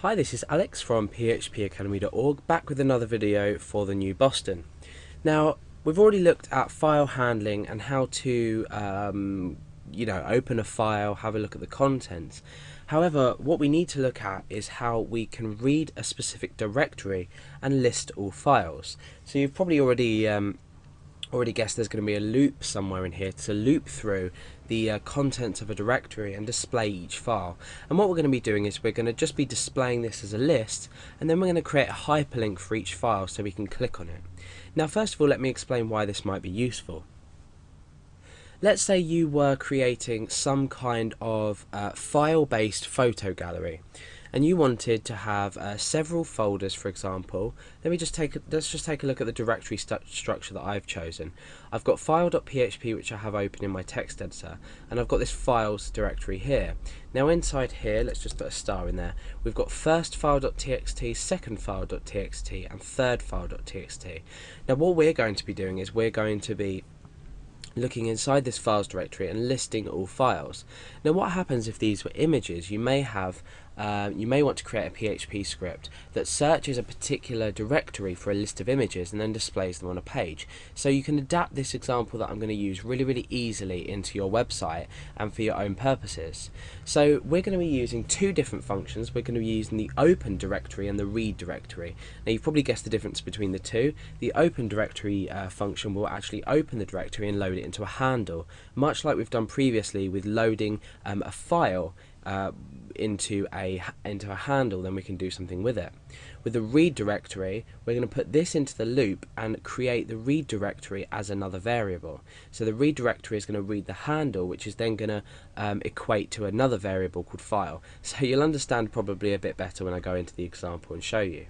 Hi, this is Alex from phpacademy.org, back with another video for the new Boston. Now, we've already looked at file handling and how to, open a file, have a look at the contents. However, what we need to look at is how we can read a specific directory and list all files. So you've probably already guessed there's going to be a loop somewhere in here to loop through the contents of a directory and display each file. And what we're going to be doing is we're going to just be displaying this as a list, and then we're going to create a hyperlink for each file so we can click on it. Now, first of all, let me explain why this might be useful. Let's say you were creating some kind of file-based photo gallery, and you wanted to have several folders, for example. Let's just take a look at the directory structure that I've chosen. I've got file.php, which I have open in my text editor, and I've got this files directory here. Now inside here, let's just put a star in there. We've got first file.txt, second file.txt, and third file.txt. Now what we're going to be doing is we're going to be looking inside this files directory and listing all files. Now what happens if these were images? You may want to create a PHP script that searches a particular directory for a list of images and then displays them on a page. So you can adapt this example that I'm going to use really easily into your website and for your own purposes. So we're going to be using two different functions. We're going to be using the open directory and the read directory. Now you've probably guessed the difference between the two. The open directory function will actually open the directory and load it into a handle, much like we've done previously with loading a file into a handle. Then we can do something with it. With the read directory, we're going to put this into the loop and create the read directory as another variable. So the read directory is going to read the handle, which is then going to equate to another variable called file. So you'll understand probably a bit better when I go into the example and show you.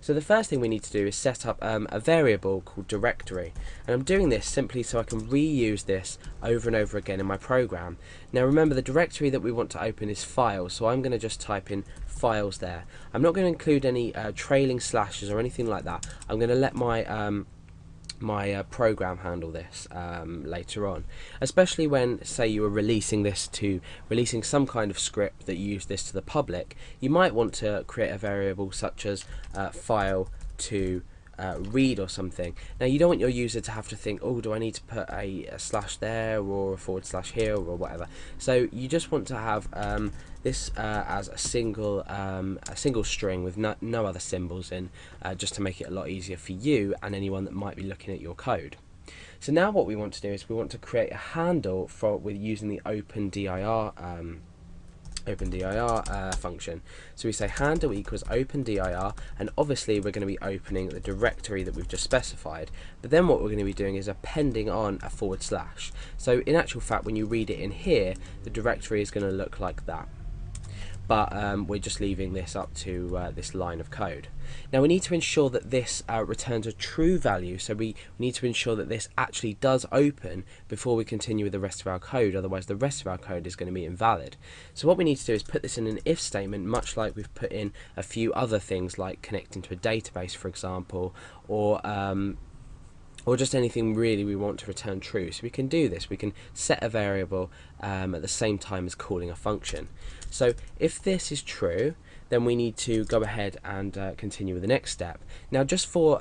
So the first thing we need to do is set up a variable called directory, and I'm doing this simply so I can reuse this over and over again in my program. Now remember, the directory that we want to open is files, so I'm going to just type in files there. I'm not going to include any trailing slashes or anything like that. I'm going to let my program handle this later on, especially when, say, you were releasing some kind of script that used this to the public. You might want to create a variable such as file to read or something. Now you don't want your user to have to think, oh, do I need to put a slash there or a forward slash here or whatever. So you just want to have this as a single string with no other symbols in, just to make it a lot easier for you and anyone that might be looking at your code. So now what we want to do is we want to create a handle with using the opendir function. So we say handle equals opendir, and obviously we're going to be opening the directory that we've just specified, but then what we're going to be doing is appending on a forward slash. So in actual fact, when you read it in here, the directory is going to look like that, but we're just leaving this up to this line of code. Now we need to ensure that this returns a true value, so we need to ensure that this actually does open before we continue with the rest of our code, otherwise the rest of our code is going to be invalid. So what we need to do is put this in an if statement, much like we've put in a few other things like connecting to a database, for example, or just anything really we want to return true. So we can do this, we can set a variable at the same time as calling a function. So if this is true, then we need to go ahead and continue with the next step. Now just for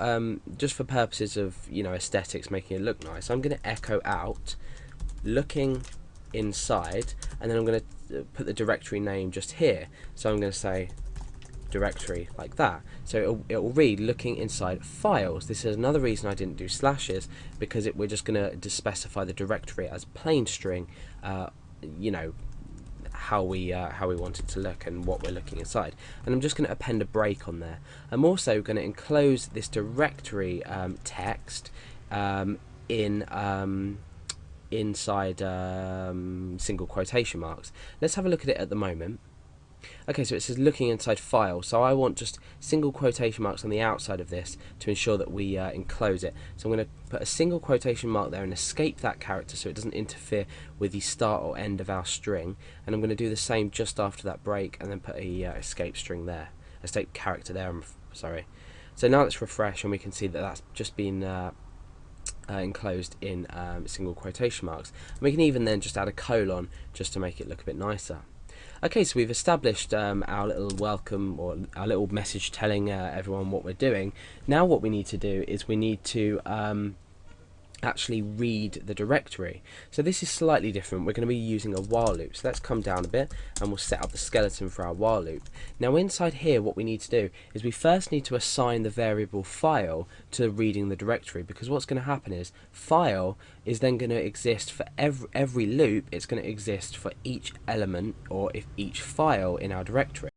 purposes of aesthetics, making it look nice, I'm going to echo out looking inside, and then I'm going to put the directory name just here. So I'm going to say directory like that, so it will read looking inside files. This is another reason I didn't do slashes, because we're just going to specify the directory as plain string, how we want it to look and what we're looking inside. And I'm just going to append a break on there. I'm also going to enclose this directory text inside single quotation marks. Let's have a look at it at the moment. Okay, so it says looking inside files, so I want just single quotation marks on the outside of this to ensure that we enclose it. So I'm going to put a single quotation mark there and escape that character so it doesn't interfere with the start or end of our string, and I'm going to do the same just after that break and then put a escape character there, I'm sorry. So now let's refresh and we can see that that's just been enclosed in single quotation marks, and we can even then just add a colon just to make it look a bit nicer. Okay, so we've established our little welcome, or our little message telling everyone what we're doing. Now what we need to do is we need to actually read the directory. So this is slightly different. We're going to be using a while loop. So let's come down a bit and we'll set up the skeleton for our while loop. Now inside here what we need to do is we first need to assign the variable file to reading the directory, because what's going to happen is file is then going to exist for every loop. It's going to exist for each element, or if each file in our directory.